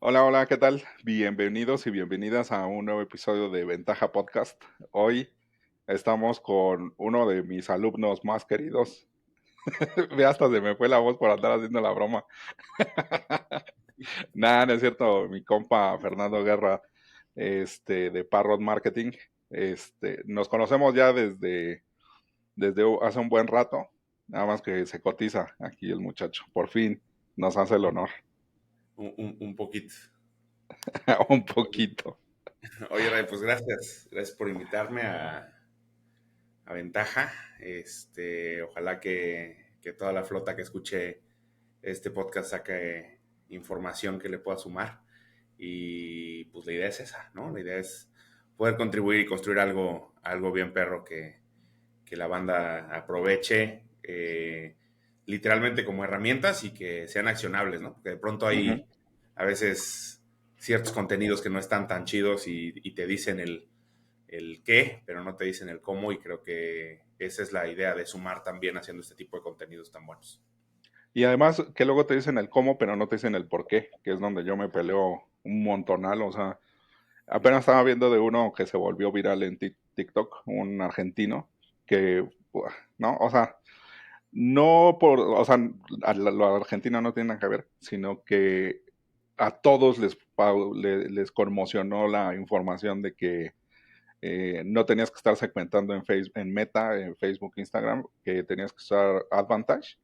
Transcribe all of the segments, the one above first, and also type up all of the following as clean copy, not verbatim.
Hola, hola, ¿qué tal? Bienvenidos y bienvenidas a un nuevo episodio de Ventaja Podcast. Hoy estamos con uno de mis alumnos más queridos. Ve, hasta se me fue la voz por andar haciendo la broma. Nada, no es cierto, mi compa Fernando Guerra, de Parrot Marketing. Nos conocemos ya desde hace un buen rato, nada más que se cotiza aquí el muchacho. Por fin nos hace el honor, Un poquito. un poquito. Oye, Ray, pues gracias. Gracias por invitarme a Ventaja. Ojalá que toda la flota que escuche este podcast saque información que le pueda sumar. Y pues la idea es esa, ¿no? La idea es poder contribuir y construir algo bien perro que la banda aproveche literalmente como herramientas y que sean accionables, ¿no? Porque de pronto Ujú. hay a veces ciertos contenidos que no están tan chidos y te dicen el qué, pero no te dicen el cómo, y creo que esa es la idea de sumar también haciendo este tipo de contenidos tan buenos. Y además que luego te dicen el cómo, pero no te dicen el por qué, que es donde yo me peleo un montonal. O sea, apenas estaba viendo de uno que se volvió viral en TikTok, un argentino, que, no, o sea, no por, o sea, lo argentino no tiene nada que ver, sino que a todos les conmocionó la información de que no tenías que estar segmentando en Meta, en Facebook, Instagram, que tenías que usar Advantage.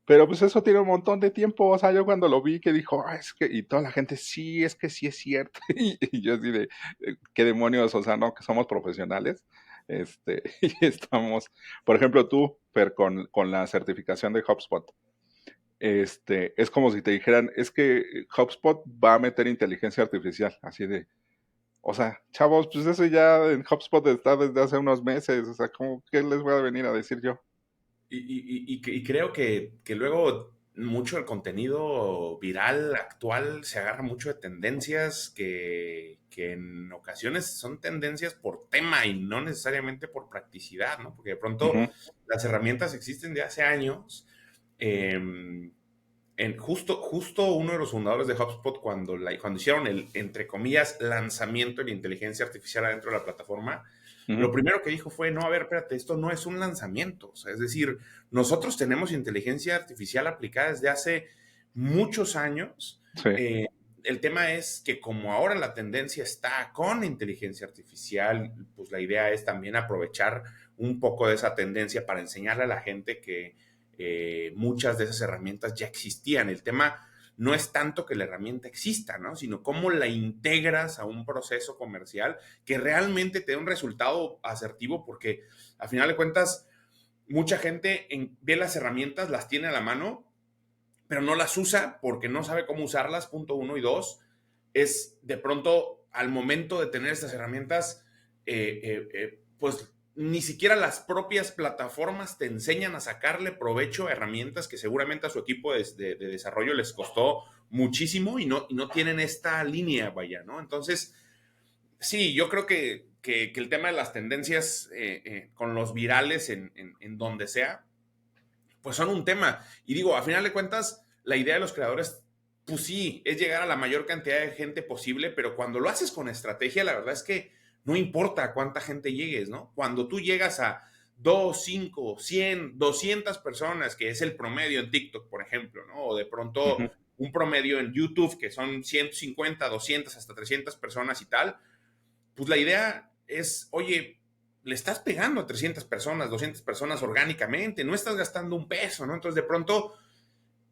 Pero pues eso tiene un montón de tiempo. O sea, yo cuando lo vi que dijo, es que, y toda la gente, sí, es que sí es cierto. Y yo así de, qué demonios, o sea, no, que somos profesionales. Y estamos, por ejemplo, tú, Fer, con la certificación de HubSpot. Es como si te dijeran, es que HubSpot va a meter inteligencia artificial, así de, o sea, chavos, pues eso ya en HubSpot está desde hace unos meses. O sea, ¿cómo, qué les voy a venir a decir yo? Y creo que luego mucho del contenido viral actual se agarra mucho de tendencias que en ocasiones son tendencias por tema y no necesariamente por practicidad, ¿no? Porque de pronto Ujú, las herramientas existen de hace años. eh, justo uno de los fundadores de HubSpot, cuando hicieron el, entre comillas, lanzamiento de la inteligencia artificial adentro de la plataforma, lo ujú, primero que dijo fue, no, a ver, espérate, esto no es un lanzamiento. O sea, es decir, nosotros tenemos inteligencia artificial aplicada desde hace muchos años. sí. Eh, el tema es que como ahora la tendencia está con inteligencia artificial, pues la idea es también aprovechar un poco de esa tendencia para enseñarle a la gente que muchas de esas herramientas ya existían. El tema no es tanto que la herramienta exista, ¿no? Sino cómo la integras a un proceso comercial que realmente te dé un resultado asertivo, porque a final de cuentas, mucha gente ve las herramientas, las tiene a la mano, pero no las usa porque no sabe cómo usarlas, punto uno. Y dos, es de pronto al momento de tener estas herramientas, pues ni siquiera las propias plataformas te enseñan a sacarle provecho a herramientas que seguramente a su equipo de desarrollo les costó muchísimo y no tienen esta línea, vaya, ¿no? Entonces, sí, yo creo que el tema de las tendencias con los virales en donde sea, pues son un tema. Y digo, a final de cuentas, la idea de los creadores, pues sí, es llegar a la mayor cantidad de gente posible, pero cuando lo haces con estrategia, la verdad es que no importa a cuánta gente llegues, ¿no? Cuando tú llegas a 2, 5, 100, 200 personas, que es el promedio en TikTok, por ejemplo, ¿no? O de pronto Ujú. un promedio en YouTube, que son 150, 200, hasta 300 personas y tal, pues la idea es, oye, le estás pegando a 300 personas, 200 personas orgánicamente, no estás gastando un peso, ¿no? Entonces, de pronto,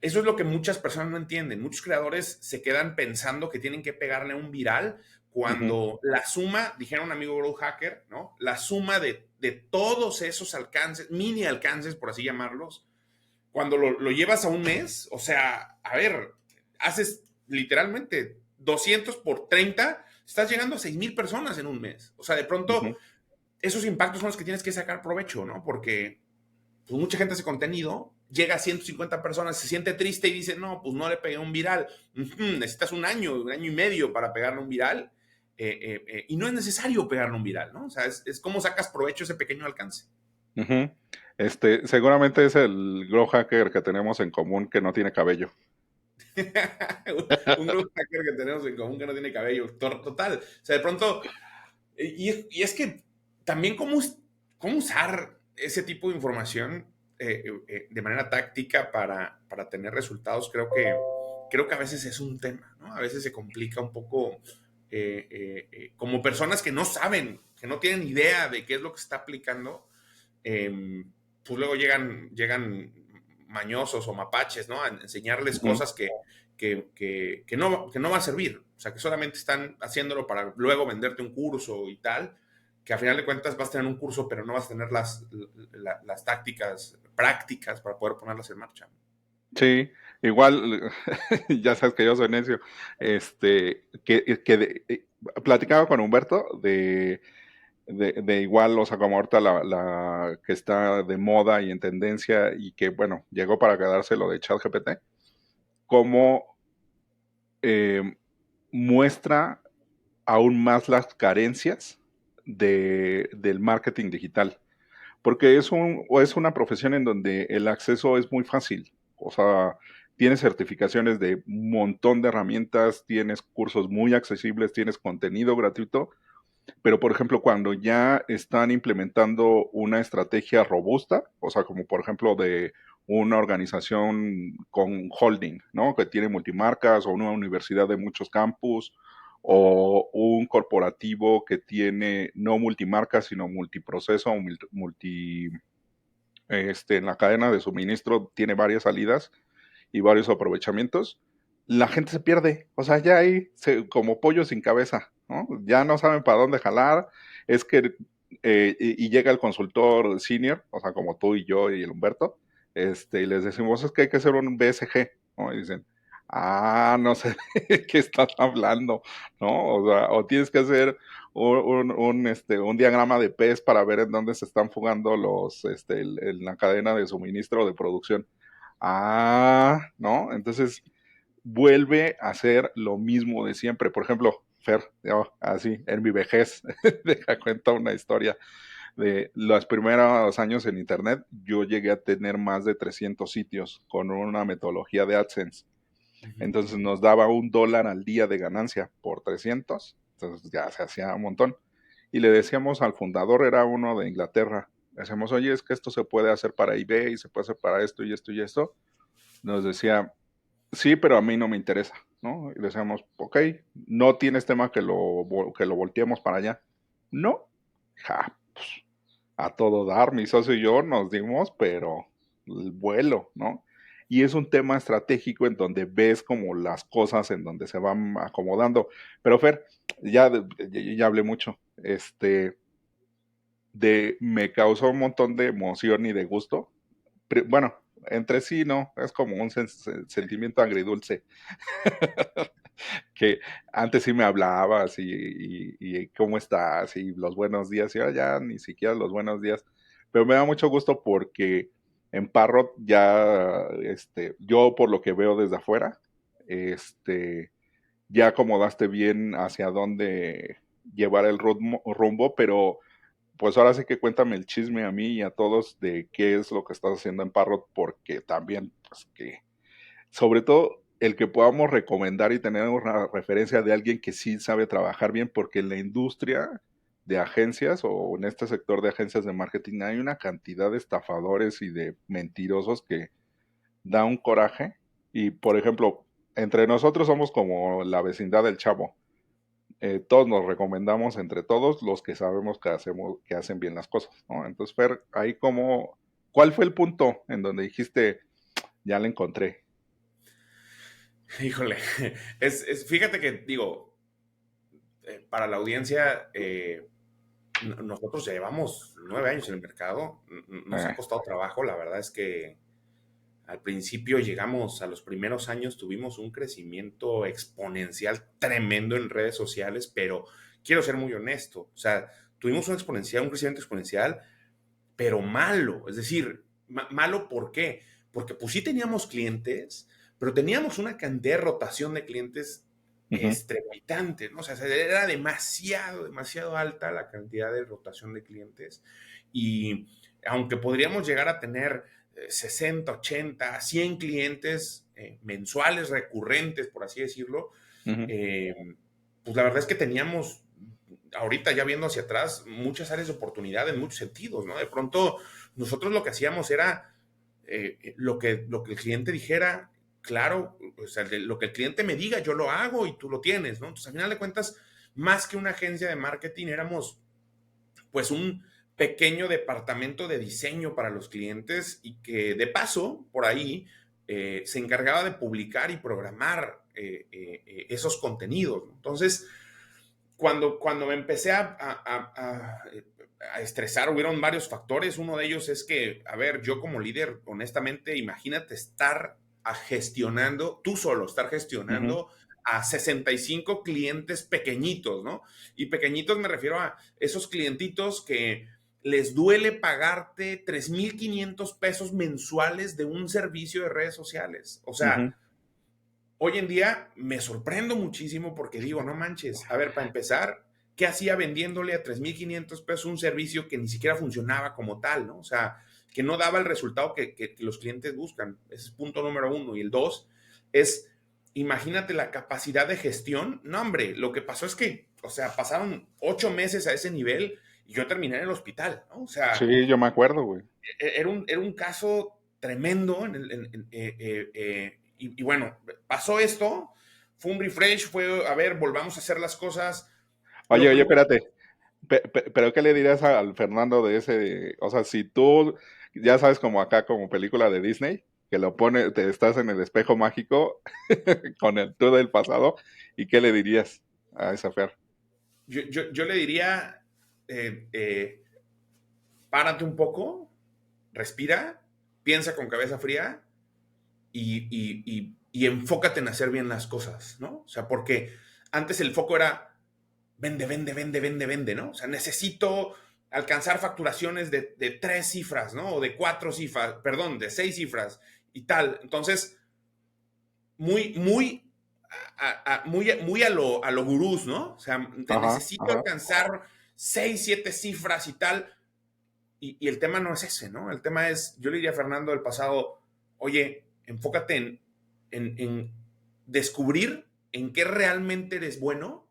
eso es lo que muchas personas no entienden. Muchos creadores se quedan pensando que tienen que pegarle a un viral Ujú, cuando la suma, dijera un amigo Growth Hacker, ¿no? La suma de todos esos alcances, mini alcances, por así llamarlos, cuando lo llevas a un mes, o sea, a ver, haces literalmente 200 por 30, estás llegando a 6,000 personas en un mes. O sea, de pronto, ujú. esos impactos son los que tienes que sacar provecho, ¿no? Porque pues, mucha gente hace contenido, llega a 150 personas, se siente triste y dice, no, pues no le pegué un viral. Necesitas un año y medio para pegarle un viral. Y no es necesario pegarle un viral, ¿no? O sea, es cómo sacas provecho ese pequeño alcance. Ujú. Seguramente es el grow hacker que tenemos en común que no tiene cabello. Un grupo hacker que tenemos en común que no tiene cabello. Total. O sea, de pronto, y es que también cómo usar ese tipo de información de manera táctica para tener resultados, creo que a veces es un tema, ¿no? A veces se complica un poco como personas que no saben, que no tienen idea de qué es lo que se está aplicando, pues luego llegan mañosos o mapaches, ¿no? A enseñarles Ujú. cosas que no va a servir. O sea, que solamente están haciéndolo para luego venderte un curso y tal, que a final de cuentas vas a tener un curso, pero no vas a tener las tácticas prácticas para poder ponerlas en marcha. Sí, igual, ya sabes que yo soy necio, platicaba con Humberto de igual, o sea, como ahorita la que está de moda y en tendencia y que, bueno, llegó para quedarse lo de ChatGPT, cómo eh, muestra aún más las carencias del marketing digital. Porque es una profesión en donde el acceso es muy fácil. O sea, tienes certificaciones de un montón de herramientas, tienes cursos muy accesibles, tienes contenido gratuito, pero por ejemplo, cuando ya están implementando una estrategia robusta, o sea, como por ejemplo de una organización con holding, ¿no? Que tiene multimarcas o una universidad de muchos campus o un corporativo que tiene no multimarcas, sino multiproceso o en la cadena de suministro tiene varias salidas y varios aprovechamientos, la gente se pierde. O sea, ya hay como pollo sin cabeza, ¿no? Ya no saben para dónde jalar. Es que, y llega el consultor senior, o sea, como tú y yo y el Humberto, y les decimos, es que hay que hacer un BSG, ¿no? Y dicen, no sé de qué estás hablando, ¿no? O sea, o tienes que hacer un diagrama de pez para ver en dónde se están fugando en la cadena de suministro o de producción. ¿No? Entonces vuelve a ser lo mismo de siempre. Por ejemplo, Fer, yo, así, en mi vejez, deja cuenta una historia de los primeros años en Internet. Yo llegué a tener más de 300 sitios con una metodología de AdSense. Ujú. Entonces nos daba $1 al día de ganancia por 300. Entonces ya se hacía un montón. Y le decíamos al fundador, era uno de Inglaterra, le decíamos, oye, es que esto se puede hacer para eBay, se puede hacer para esto y esto y esto. Nos decía, sí, pero a mí no me interesa, ¿no? Y decíamos, ok, no tienes tema que lo volteemos para allá. No, pues, a todo dar, mi socio y yo nos dimos, pero el vuelo, ¿no? Y es un tema estratégico en donde ves como las cosas en donde se van acomodando. Pero Fer, ya hablé mucho. Me causó un montón de emoción y de gusto. Bueno, entre sí, ¿no? Es como un sentimiento agridulce que antes sí me hablabas y cómo estás y los buenos días y ahora ya ni siquiera los buenos días. Pero me da mucho gusto porque en Parrot ya, yo por lo que veo desde afuera, ya acomodaste bien hacia dónde llevar el rumbo, pero pues ahora sí que cuéntame el chisme a mí y a todos de qué es lo que estás haciendo en Parrot, porque también, pues que sobre todo el que podamos recomendar y tener una referencia de alguien que sí sabe trabajar bien, porque en la industria de agencias o en este sector de agencias de marketing hay una cantidad de estafadores y de mentirosos que da un coraje. Y por ejemplo, entre nosotros somos como la vecindad del Chavo. Todos nos recomendamos entre todos los que sabemos que hacen bien las cosas, ¿no? Entonces, Fer, ahí como, ¿cuál fue el punto en donde dijiste, ya la encontré? Híjole, fíjate que digo, para la audiencia, nosotros ya llevamos 9 años en el mercado, nos ha Eh, costado trabajo, la verdad es que al principio llegamos, a los primeros años tuvimos un crecimiento exponencial tremendo en redes sociales, pero quiero ser muy honesto, o sea, tuvimos un crecimiento exponencial, pero malo, es decir, malo ¿por qué? Porque pues sí teníamos clientes, pero teníamos una cantidad de rotación de clientes ujú. estrepitante, ¿no? O sea, era demasiado, demasiado alta la cantidad de rotación de clientes y aunque podríamos llegar a tener 60, 80, 100 clientes mensuales recurrentes, por así decirlo, Ujú. pues la verdad es que teníamos, ahorita ya viendo hacia atrás, muchas áreas de oportunidad en muchos sentidos, ¿no? De pronto, nosotros lo que hacíamos era lo que el cliente dijera, claro, o sea, lo que el cliente me diga, yo lo hago y tú lo tienes, ¿no? Entonces, al final de cuentas, más que una agencia de marketing, éramos pues un pequeño departamento de diseño para los clientes y que de paso, por ahí, se encargaba de publicar y programar esos contenidos, ¿no? Entonces, cuando me empecé a estresar, hubieron varios factores. Uno de ellos es que, a ver, yo como líder, honestamente, imagínate estar gestionando, tú solo, estar Ujú. gestionando a 65 clientes pequeñitos, ¿no? Y pequeñitos me refiero a esos clientitos que les duele pagarte 3,500 pesos mensuales de un servicio de redes sociales. O Ujú. sea, hoy en día me sorprendo muchísimo porque digo, no manches, a ver, para empezar, ¿qué hacía vendiéndole a 3,500 pesos un servicio que ni siquiera funcionaba como tal, ¿no? O sea, que no daba el resultado que los clientes buscan. Ese es punto número uno. Y el dos es, imagínate la capacidad de gestión. No, hombre, lo que pasó es que, o sea, pasaron 8 meses a ese nivel y yo terminé en el hospital, ¿no? O sea, Sí, yo me acuerdo, güey. era un caso tremendo. Y bueno, pasó esto, fue un refresh, fue, a ver, volvamos a hacer las cosas. Oye, Lo oye, primero, espérate. Pero ¿qué le dirías al Fernando de ese? O sea, si tú, ya sabes, como acá, como película de Disney, que lo pone, te estás en el espejo mágico con el tú del pasado, ¿y qué le dirías a esa Fer? yo le diría, eh, eh, párate un poco, respira, piensa con cabeza fría y enfócate en hacer bien las cosas, ¿no? O sea, porque antes el foco era vende, vende, vende, vende, vende, ¿no? O sea, necesito alcanzar facturaciones de 3 cifras, ¿no? O de 4 cifras, perdón, de 6 cifras y tal. Entonces, muy, muy, muy a lo gurús, ¿no? O sea, te Ajá, necesito ajá. alcanzar 6, 7 cifras y tal. Y el tema no es ese, ¿no? El tema es, yo le diría a Fernando del pasado, oye, enfócate en descubrir en qué realmente eres bueno,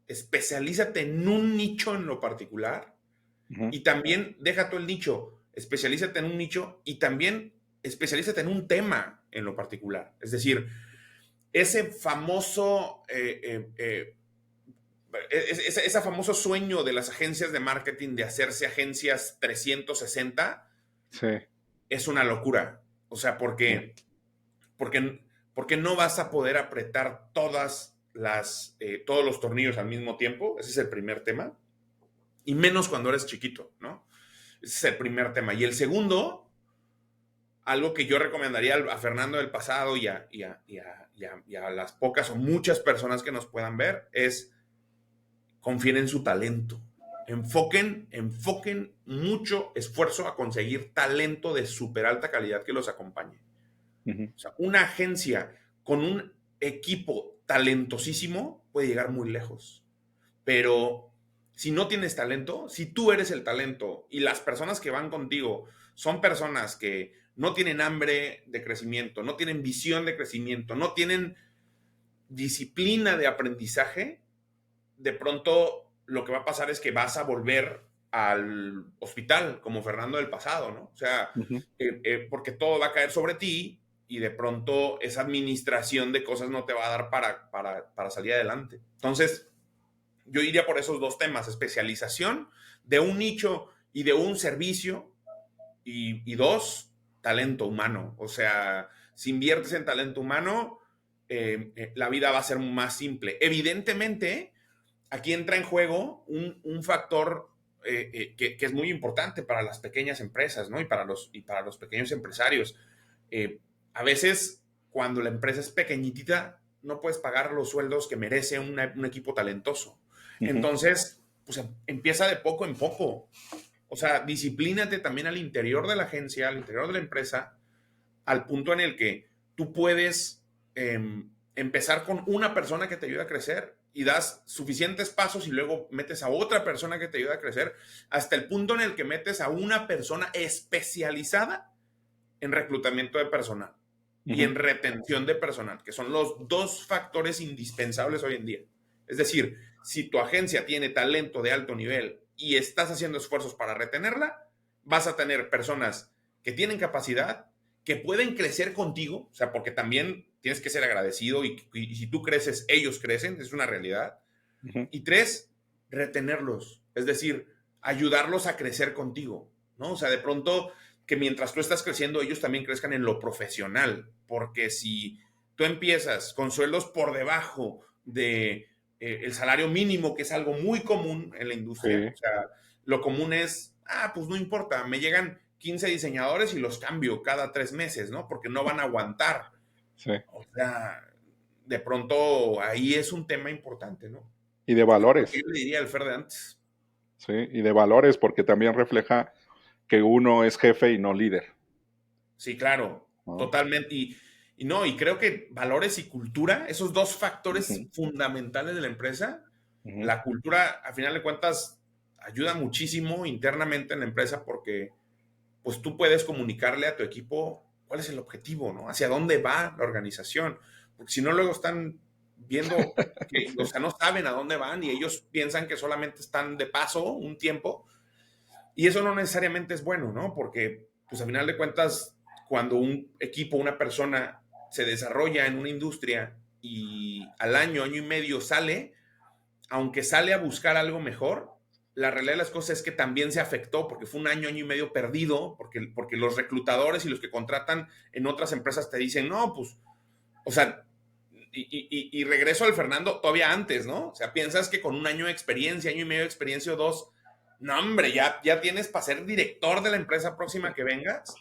especialízate en un nicho en lo particular Ujú. y también deja tú el nicho, especialízate en un nicho y también especialízate en un tema en lo particular. Es decir, ese famoso, ese famoso sueño de las agencias de marketing de hacerse agencias 360 Sí, es una locura. O sea, sí. porque, porque no vas a poder apretar todos los tornillos al mismo tiempo. Ese es el primer tema. Y menos cuando eres chiquito, ¿no? Ese es el primer tema. Y el segundo, algo que yo recomendaría a Fernando del pasado y a las pocas o muchas personas que nos puedan ver, es confíen en su talento. Enfoquen mucho esfuerzo a conseguir talento de súper alta calidad que los acompañe. Ujú. O sea, una agencia con un equipo talentosísimo puede llegar muy lejos. Pero si no tienes talento, si tú eres el talento y las personas que van contigo son personas que no tienen hambre de crecimiento, no tienen visión de crecimiento, no tienen disciplina de aprendizaje, de pronto lo que va a pasar es que vas a volver al hospital como Fernando del pasado, ¿no? O sea, Ujú. porque todo va a caer sobre ti y de pronto esa administración de cosas no te va a dar para salir adelante. Entonces, yo iría por esos dos temas, especialización de un nicho y de un servicio y dos, talento humano. O sea, si inviertes en talento humano, la vida va a ser más simple. Evidentemente, aquí entra en juego un factor que es muy importante para las pequeñas empresas, ¿no? Y para los pequeños empresarios. Eh, a veces, cuando la empresa es pequeñitita, no puedes pagar los sueldos que merece un equipo talentoso. Ujú. Entonces, pues empieza de poco en poco. O sea, disciplínate también al interior de la agencia, al interior de la empresa, al punto en el que tú puedes empezar con una persona que te ayude a crecer y das suficientes pasos y luego metes a otra persona que te ayude a crecer hasta el punto en el que metes a una persona especializada en reclutamiento de personal y Ujú. en retención de personal, que son los dos factores indispensables hoy en día. Es decir, si tu agencia tiene talento de alto nivel y estás haciendo esfuerzos para retenerla, vas a tener personas que tienen capacidad, que pueden crecer contigo, o sea, porque también tienes que ser agradecido y si tú creces, ellos crecen, es una realidad. Ujú. Y tres, retenerlos, es decir, ayudarlos a crecer contigo, ¿no? O sea, de pronto que mientras tú estás creciendo, ellos también crezcan en lo profesional, porque si tú empiezas con sueldos por debajo de el salario mínimo, que es algo muy común en la industria, Sí, o sea, lo común es, pues no importa, me llegan 15 diseñadores y los cambio cada 3 meses, ¿no? Porque no van a aguantar. sí. O sea, de pronto ahí es un tema importante, ¿no? Y de Es lo que valores, yo le diría al Fer de antes. sí, y de valores, porque también refleja que uno es jefe y no líder, Sí, claro, ¿no? totalmente. Y no, y creo que valores y cultura, esos dos factores Ujú, fundamentales de la empresa, ujú. la cultura, a final de cuentas, ayuda muchísimo internamente en la empresa porque pues tú puedes comunicarle a tu equipo cuál es el objetivo, ¿no? Hacia dónde va la organización. Porque si no, luego están viendo que, o Sí, sea, no saben a dónde van y ellos piensan que solamente están de paso un tiempo. Y eso no necesariamente es bueno, ¿no? Porque, pues a final de cuentas, cuando un equipo, una persona se desarrolla en una industria y al año, año y medio sale, aunque sale a buscar algo mejor, la realidad de las cosas es que también se afectó porque fue un año, año y medio perdido, porque los reclutadores y los que contratan en otras empresas te dicen, no, pues, o sea, y regreso al Fernando todavía antes, ¿no? O sea, piensas que con un año de experiencia, año y medio de experiencia o dos, no, hombre, ya tienes para ser director de la empresa próxima que vengas.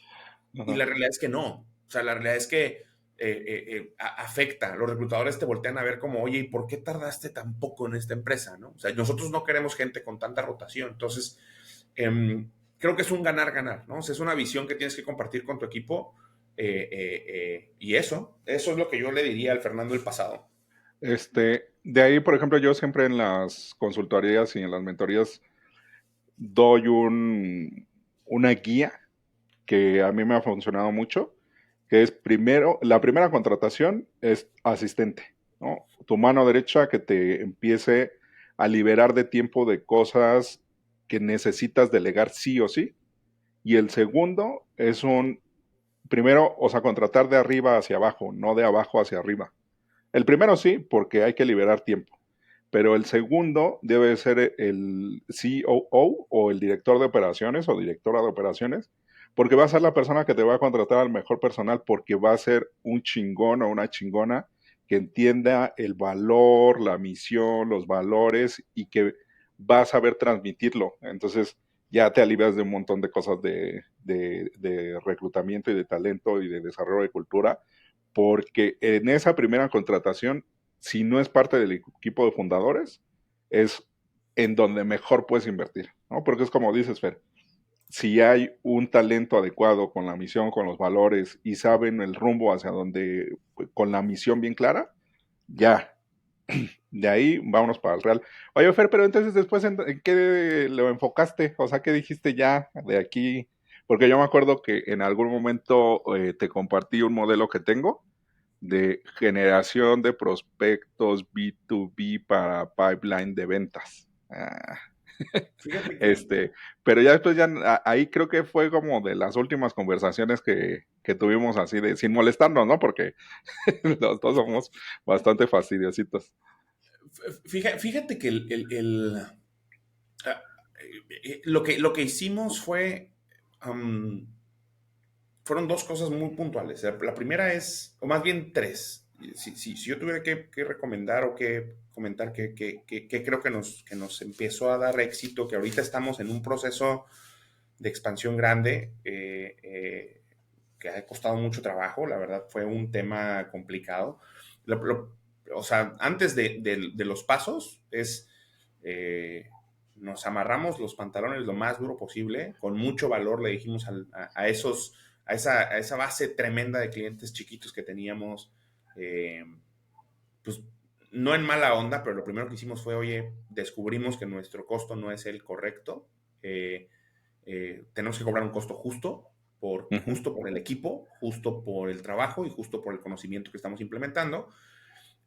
Y ajá. la realidad es que no. O sea, la realidad es que afecta. Los reclutadores te voltean a ver como, oye, ¿y por qué tardaste tan poco en esta empresa? ¿No? O sea, nosotros no queremos gente con tanta rotación. Entonces, creo que es un ganar-ganar, ¿no? O sea, es una visión que tienes que compartir con tu equipo. Y eso es lo que yo le diría al Fernando del pasado. De ahí, por ejemplo, yo siempre en las consultorías y en las mentorías doy una guía que a mí me ha funcionado mucho, que es primero, la primera contratación es asistente, ¿no? Tu mano derecha que te empiece a liberar de tiempo de cosas que necesitas delegar sí o sí. Y el segundo es primero, o sea, contratar de arriba hacia abajo, no de abajo hacia arriba. El primero sí, porque hay que liberar tiempo, pero el segundo debe ser el COO o el director de operaciones o directora de operaciones, porque va a ser la persona que te va a contratar al mejor personal porque va a ser un chingón o una chingona que entienda el valor, la misión, los valores y que va a saber transmitirlo. Entonces ya te alivias de un montón de cosas de reclutamiento y de talento y de desarrollo de cultura, porque en esa primera contratación, si no es parte del equipo de fundadores, es en donde mejor puedes invertir, ¿no? Porque es como dices, Fer, si hay un talento adecuado con la misión, con los valores y saben el rumbo hacia donde, con la misión bien clara, ya, de ahí vámonos para el Real. Oye, Fer, pero entonces después, ¿en qué lo enfocaste? O sea, ¿qué dijiste ya de aquí? Porque yo me acuerdo que en algún momento te compartí un modelo que tengo de generación de prospectos B2B para pipeline de ventas. Fíjate que Este, pero ya después ahí creo que fue como de las últimas conversaciones que tuvimos así de sin molestarnos, ¿no? Porque los dos somos bastante fastidiositos. fíjate que ah, lo que hicimos um, fueron dos cosas muy puntuales. La primera es, o más bien tres. Si yo tuviera que recomendar o que comentar que creo que nos empezó a dar éxito, que ahorita estamos en un proceso de expansión grande, que ha costado mucho trabajo, la verdad fue un tema complicado. O sea, antes de los pasos es, eh, nos amarramos los pantalones lo más duro posible, con mucho valor le dijimos a esa base tremenda de clientes chiquitos que teníamos, pues no en mala onda, pero lo primero que hicimos fue, oye, descubrimos que nuestro costo no es el correcto, tenemos que cobrar un costo justo Ujú. justo por el equipo, justo por el trabajo y justo por el conocimiento que estamos implementando.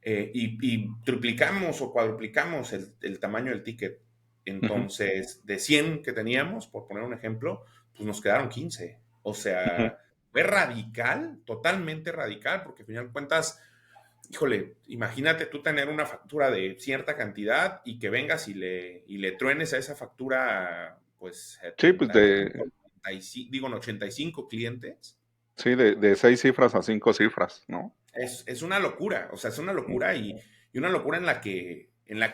Y triplicamos o cuadruplicamos el tamaño del ticket. Ujú. Entonces, de 100 que teníamos, por poner un ejemplo, pues nos quedaron 15. O Ujú. sea, fue radical, totalmente radical, porque al final de cuentas, híjole, imagínate tú tener una factura de cierta cantidad y que vengas y le truenes a esa factura, pues, Sí, pues 75, 95, digo, 85 clientes. de 6 cifras a 5 cifras, ¿no? Es una locura, o sea, es una Mm. locura y una locura en la que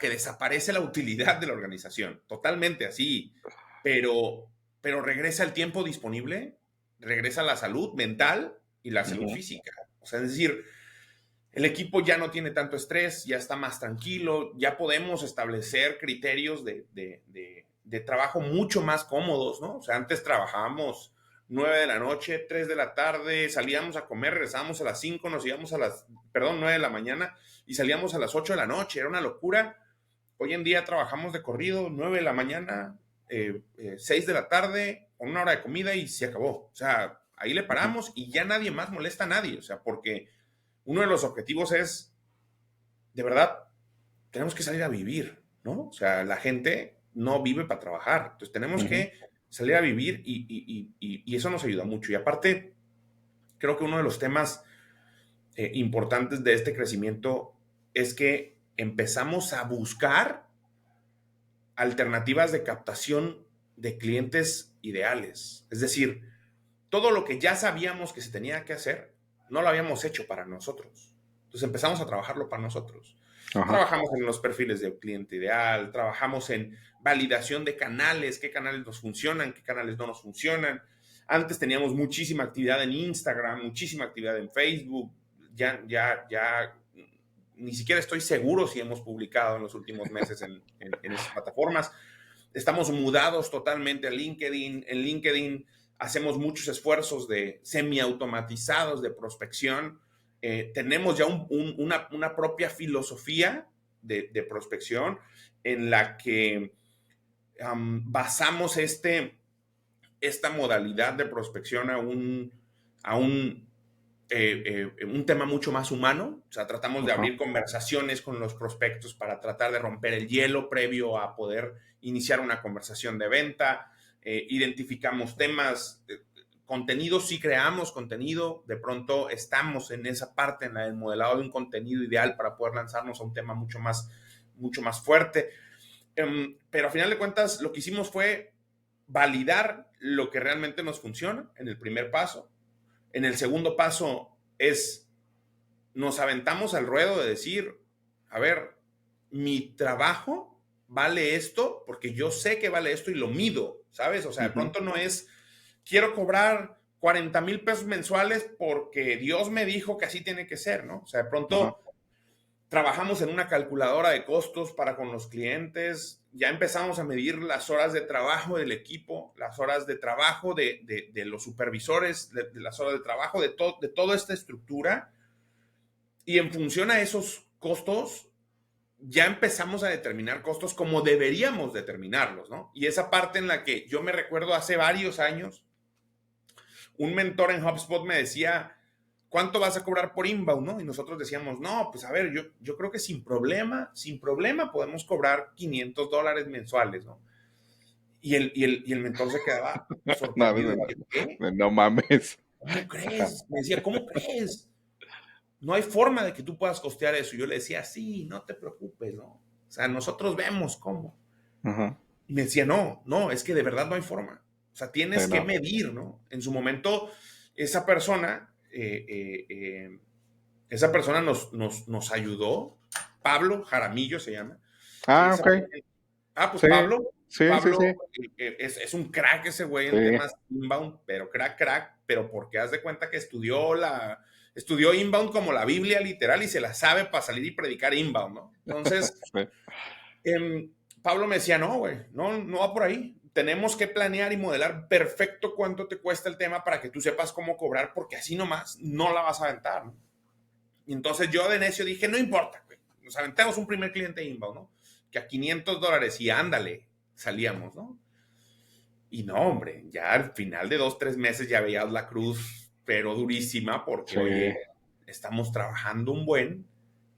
desaparece la utilidad de la organización, totalmente así, pero regresa el tiempo disponible, regresa la salud mental y la salud Ujú. física. O sea, es decir, el equipo ya no tiene tanto estrés, ya está más tranquilo, ya podemos establecer criterios de trabajo mucho más cómodos, ¿no? O sea, antes trabajábamos 9 de la noche, 3 de la tarde, salíamos a comer, regresábamos a las 5, nos íbamos perdón, 9 de la mañana y salíamos a las 8 de la noche, era una locura. Hoy en día trabajamos de corrido, 9 de la mañana, 6 de la tarde, con una hora de comida y se acabó. O sea, ahí le Ujú. paramos y ya nadie más molesta a nadie, o sea, porque uno de los objetivos es, de verdad, tenemos que salir a vivir, ¿no? O sea, la gente no vive para trabajar, entonces tenemos Ujú. que salir a vivir y eso nos ayuda mucho. Y aparte, creo que uno de los temas importantes de este crecimiento es que empezamos a buscar alternativas de captación de clientes ideales. Es decir, todo lo que ya sabíamos que se tenía que hacer, no lo habíamos hecho para nosotros. Entonces empezamos a trabajarlo para nosotros. Ajá. Trabajamos en los perfiles de cliente ideal, trabajamos en validación de canales, qué canales nos funcionan, qué canales no nos funcionan. Antes teníamos muchísima actividad en Instagram, muchísima actividad en Facebook. Ya, ni siquiera estoy seguro si hemos publicado en los últimos meses en esas plataformas. Estamos mudados totalmente a LinkedIn. En LinkedIn hacemos muchos esfuerzos de semiautomatizados de prospección. Tenemos ya una propia filosofía de prospección en la que basamos esta modalidad de prospección a un tema mucho más humano. O sea, tratamos de Ajá. abrir conversaciones con los prospectos para tratar de romper el hielo previo a poder iniciar una conversación de venta. Identificamos temas, contenido, sí creamos contenido, de pronto estamos en esa parte, en el modelado de un contenido ideal para poder lanzarnos a un tema mucho más fuerte. Pero a final de cuentas, lo que hicimos fue validar lo que realmente nos funciona en el primer paso. En el segundo paso nos aventamos al ruedo de decir, a ver, mi trabajo vale esto porque yo sé que vale esto y lo mido, ¿sabes? O sea, de Ujú. pronto no es, quiero cobrar 40,000 pesos mensuales porque Dios me dijo que así tiene que ser, ¿no? O sea, de Ajá. pronto trabajamos en una calculadora de costos para con los clientes, ya empezamos a medir las horas de trabajo del equipo, las horas de trabajo de los supervisores, de las horas de trabajo, de toda esta estructura, y en función a esos costos, ya empezamos a determinar costos como deberíamos determinarlos, ¿no? Y esa parte en la que yo me recuerdo hace varios años, un mentor en HubSpot me decía, ¿cuánto vas a cobrar por inbound? ¿No? Y nosotros decíamos, no, pues a ver, yo creo que sin problema podemos cobrar $500 mensuales, ¿no? Y el mentor se quedaba No, sorprendido. Y dije, ¿qué? no mames. ¿Cómo Ajá. crees? Me decía, ¿cómo crees? No hay forma de que tú puedas costear eso. Y yo le decía, sí, no te preocupes, ¿no? O sea, nosotros vemos cómo. Ajá. Y me decía, no, no, es que de verdad no hay forma. O sea, Sí, tienes que no. medir, ¿no? En su momento, esa persona, eh, eh, esa persona nos ayudó. Pablo Jaramillo se llama. Ah, Esa ok. persona, pues Sí, Pablo, sí, sí, sí. Pablo es un crack ese güey Sí. en temas inbound, pero crack, pero porque haz de cuenta que estudió inbound como la Biblia literal y se la sabe para salir y predicar inbound, ¿no? Entonces, Sí. Pablo me decía, no, güey, no, no va por ahí. Tenemos que planear y modelar perfecto cuánto te cuesta el tema para que tú sepas cómo cobrar, porque así nomás no la vas a aventar, ¿no? Y entonces yo de necio dije, no importa, güey, nos aventamos un primer cliente inbound, ¿no? Que a $500 y ándale, salíamos, ¿no? Y no, hombre, ya al final de 2, 3 meses ya veías la cruz, pero durísima, porque, Sí. oye, estamos trabajando un buen,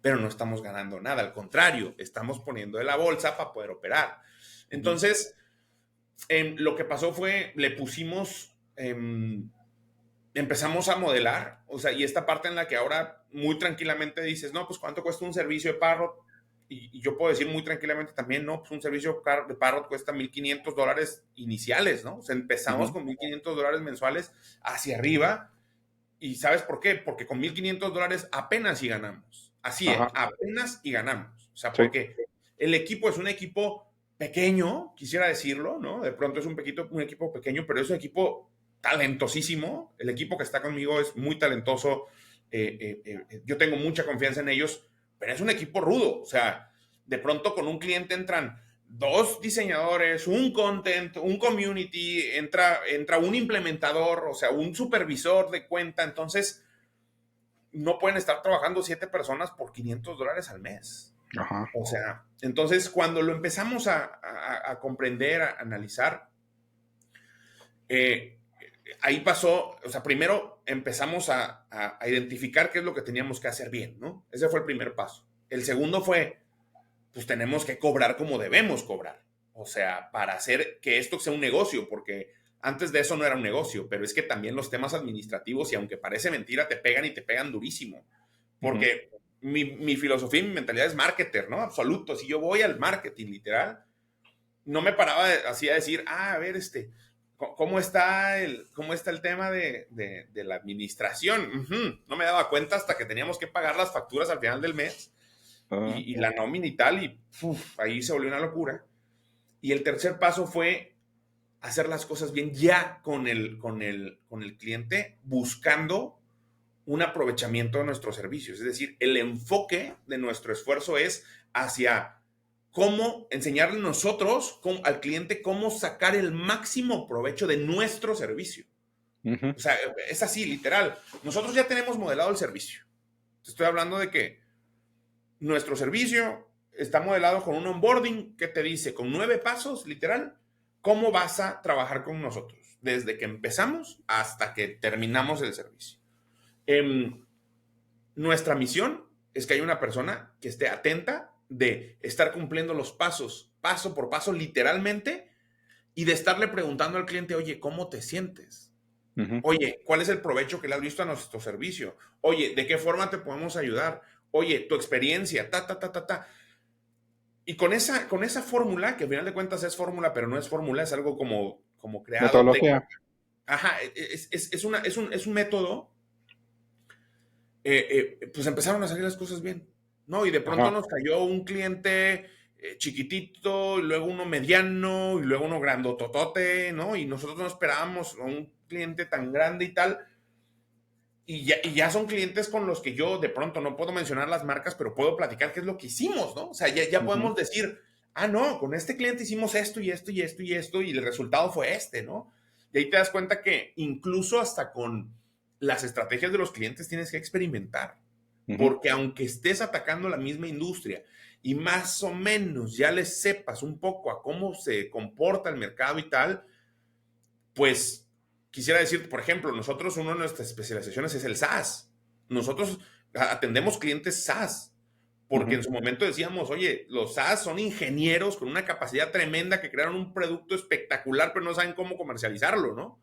pero no estamos ganando nada. Al contrario, estamos poniendo de la bolsa para poder operar. Ujú. Entonces, lo que pasó fue, le pusimos, empezamos a modelar, o sea, y esta parte en la que ahora muy tranquilamente dices, no, pues cuánto cuesta un servicio de Parrot, y yo puedo decir muy tranquilamente también, no, pues un servicio de Parrot cuesta $1,500 iniciales, ¿no? O sea, empezamos Ujú. con $1,500 mensuales hacia arriba, y ¿sabes por qué? Porque con $1,500 apenas y ganamos, así es, Ajá. apenas y ganamos, o sea, Sí. porque el equipo es un equipo pequeño, quisiera decirlo, ¿no? De pronto es un equipo pequeño, pero es un equipo talentosísimo. El equipo que está conmigo es muy talentoso. Yo tengo mucha confianza en ellos, pero es un equipo rudo. O sea, de pronto con un cliente entran 2 diseñadores, un content, un community, entra un implementador, o sea, un supervisor de cuenta. Entonces, no pueden estar trabajando 7 personas por $500 al mes. Ajá. O sea, entonces cuando lo empezamos a comprender, a analizar, eh, ahí pasó, o sea, primero empezamos a identificar qué es lo que teníamos que hacer bien, ¿no? Ese fue el primer paso. El segundo fue, pues tenemos que cobrar como debemos cobrar. O sea, para hacer que esto sea un negocio, porque antes de eso no era un negocio, pero es que también los temas administrativos, y aunque parece mentira, te pegan y te pegan durísimo. Ujú. Porque mi filosofía y mi mentalidad es marketer, ¿no? Absoluto. Si yo voy al marketing, literal, no me paraba así a decir, a ver, ¿cómo está el tema de la administración? Ujú. No me daba cuenta hasta que teníamos que pagar las facturas al final del mes Ah, y la nómina y tal, y ahí se volvió una locura. Y el tercer paso fue hacer las cosas bien ya con el cliente, buscando un aprovechamiento de nuestros servicios. Es decir, el enfoque de nuestro esfuerzo es hacia cómo enseñarle nosotros al cliente cómo sacar el máximo provecho de nuestro servicio. ujú. O sea, es así, literal. Nosotros ya tenemos modelado el servicio. Te estoy hablando de que nuestro servicio está modelado con un onboarding que te dice con 9 pasos, literal, cómo vas a trabajar con nosotros, desde que empezamos hasta que terminamos el servicio. Em, Nuestra misión es que haya una persona que esté atenta de estar cumpliendo los pasos, paso por paso, literalmente, y de estarle preguntando al cliente, oye, ¿cómo te sientes? Ujú. Oye, ¿cuál es el provecho que le has visto a nuestro servicio? Oye, ¿de qué forma te podemos ayudar? Oye, tu experiencia, ta, ta, ta, ta, ta. Y con esa fórmula, que al final de cuentas es fórmula, pero no es fórmula, es algo como creado. Metodología. Ajá, es un método. Pues empezaron a salir las cosas bien, ¿no? Y de pronto Ajá. nos cayó un cliente chiquitito, y luego uno mediano, y luego uno grandototote, ¿no? Y nosotros no esperábamos a un cliente tan grande y tal. Y ya son clientes con los que yo de pronto no puedo mencionar las marcas, pero puedo platicar qué es lo que hicimos, ¿no? O sea, ya Ujú. podemos decir, no, con este cliente hicimos esto y esto y esto y esto, y el resultado fue este, ¿no? Y ahí te das cuenta que incluso hasta con las estrategias de los clientes tienes que experimentar, Ujú. porque aunque estés atacando la misma industria y más o menos ya les sepas un poco a cómo se comporta el mercado y tal, pues quisiera decir, por ejemplo, nosotros una de nuestras especializaciones es el SaaS. Nosotros atendemos clientes SaaS, porque Ujú. en su momento decíamos, oye, los SaaS son ingenieros con una capacidad tremenda que crearon un producto espectacular, pero no saben cómo comercializarlo, ¿no?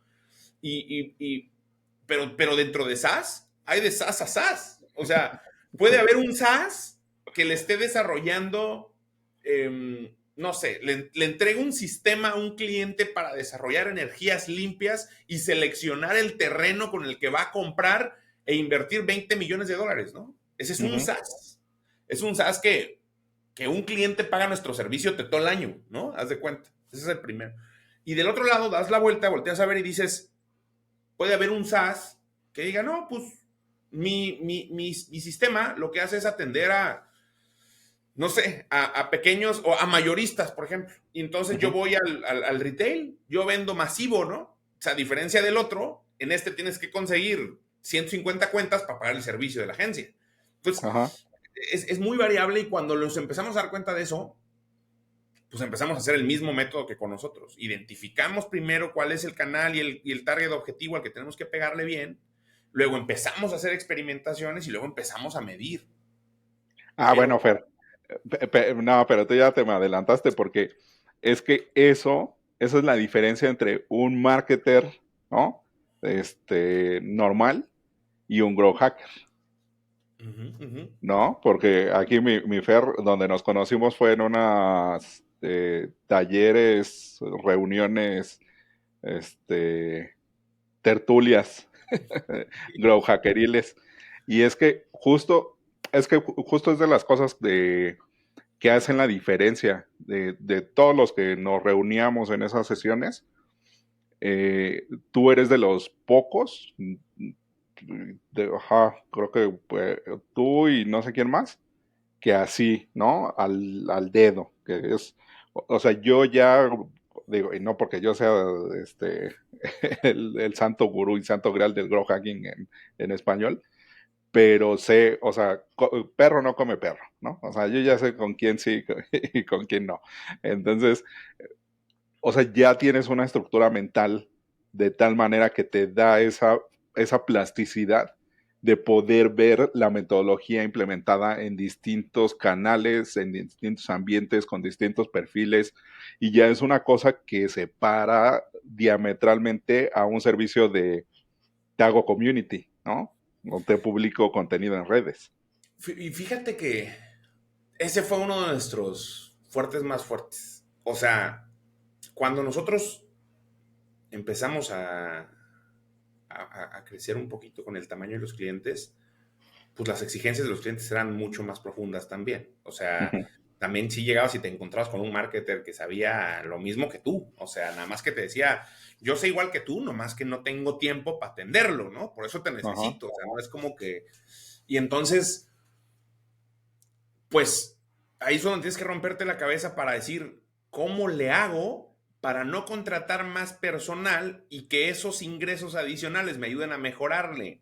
Pero dentro de SaaS, hay de SaaS a SaaS. O sea, puede Sí. haber un SaaS que le esté desarrollando, no sé, le entrega un sistema a un cliente para desarrollar energías limpias y seleccionar el terreno con el que va a comprar e invertir $20 millones, ¿no? Ese es un Ujú. SaaS. Es un SaaS que un cliente paga nuestro servicio todo el año, ¿no? Haz de cuenta. Ese es el primero. Y del otro lado, das la vuelta, volteas a ver y dices, puede haber un SaaS que diga, no, pues mi sistema lo que hace es atender a, no sé, a pequeños o a mayoristas, por ejemplo. Y entonces yo Ujú. voy al retail, yo vendo masivo, ¿no? O sea, a diferencia del otro, en este tienes que conseguir 150 cuentas para pagar el servicio de la agencia. Entonces, Ajá. es muy variable y cuando nos empezamos a dar cuenta de eso, pues empezamos a hacer el mismo método que con nosotros. Identificamos primero cuál es el canal y el target objetivo al que tenemos que pegarle bien. Luego empezamos a hacer experimentaciones y luego empezamos a medir. Ah, bueno, Pero, Fer. No, pero tú ya te me adelantaste porque es que eso es la diferencia entre un marketer, ¿no? Normal y un grow hacker, ¿no? Porque aquí mi Fer, donde nos conocimos fue en unas talleres, reuniones, este, tertulias, grow hackeriles. Y es que justo es de las cosas que hacen la diferencia de todos los que nos reuníamos en esas sesiones. Tú eres de los pocos, creo que tú y no sé quién más, que así, ¿no? Al dedo, que es, o sea, yo ya digo, y no porque yo sea el santo gurú y santo grial del grow hacking en español, pero sé, o sea, perro no come perro, ¿no? O sea, yo ya sé con quién sí y con quién no. Entonces, o sea, ya tienes una estructura mental de tal manera que te da esa plasticidad de poder ver la metodología implementada en distintos canales, en distintos ambientes, con distintos perfiles, y ya es una cosa que separa diametralmente a un servicio de te hago community, ¿no? O te publico contenido en redes. y fíjate que ese fue uno de nuestros fuertes más fuertes. O sea, cuando nosotros empezamos a crecer un poquito con el tamaño de los clientes, pues las exigencias de los clientes eran mucho más profundas también. O sea, Ujú, también si llegabas y te encontrabas con un marketer que sabía lo mismo que tú. O sea, nada más que te decía, yo sé igual que tú, nomás que no tengo tiempo para atenderlo, ¿no? Por eso te ajá, necesito. O sea, no es como que... Y entonces, pues ahí es donde tienes que romperte la cabeza para decir, ¿cómo le hago para no contratar más personal y que esos ingresos adicionales me ayuden a mejorarle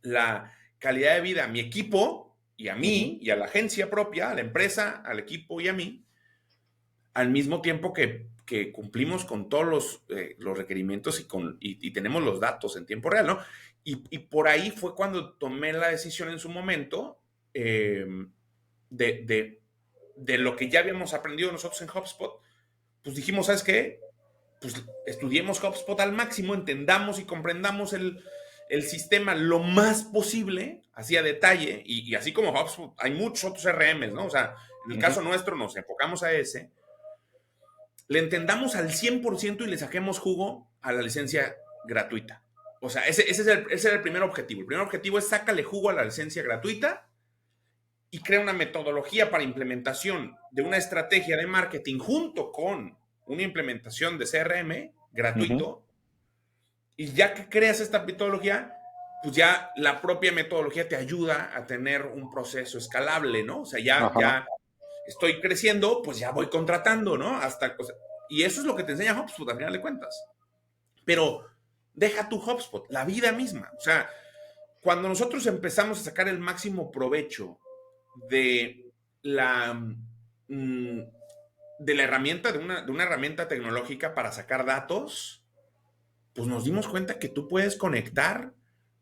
la calidad de vida a mi equipo y a ujú, mí y a la agencia propia, a la empresa, al equipo y a mí, al mismo tiempo que cumplimos con todos los requerimientos y tenemos los datos en tiempo real, ¿no? Y por ahí fue cuando tomé la decisión en su momento eh, de, de, de lo que ya habíamos aprendido nosotros en HubSpot, pues dijimos, ¿sabes qué? Pues estudiemos HubSpot al máximo, entendamos y comprendamos el sistema lo más posible, así a detalle, y así como HubSpot, hay muchos otros CRMs, ¿no? O sea, en el ujú. caso nuestro nos enfocamos a ese, le entendamos al 100% y le saquemos jugo a la licencia gratuita. O sea, ese era el primer objetivo. El primer objetivo es sácale jugo a la licencia gratuita y crea una metodología para implementación de una estrategia de marketing junto con una implementación de CRM Ujú. gratuito. Y ya que creas esta metodología, pues ya la propia metodología te ayuda a tener un proceso escalable, ¿no? O sea, Ajá. ya estoy creciendo, pues ya voy contratando, ¿no? Hasta, o sea, y eso es lo que te enseña HubSpot al final de cuentas. Pero deja tu HubSpot, la vida misma. O sea, cuando nosotros empezamos a sacar el máximo provecho de la, mm, de la herramienta, de una herramienta tecnológica para sacar datos, pues nos dimos cuenta que tú puedes conectar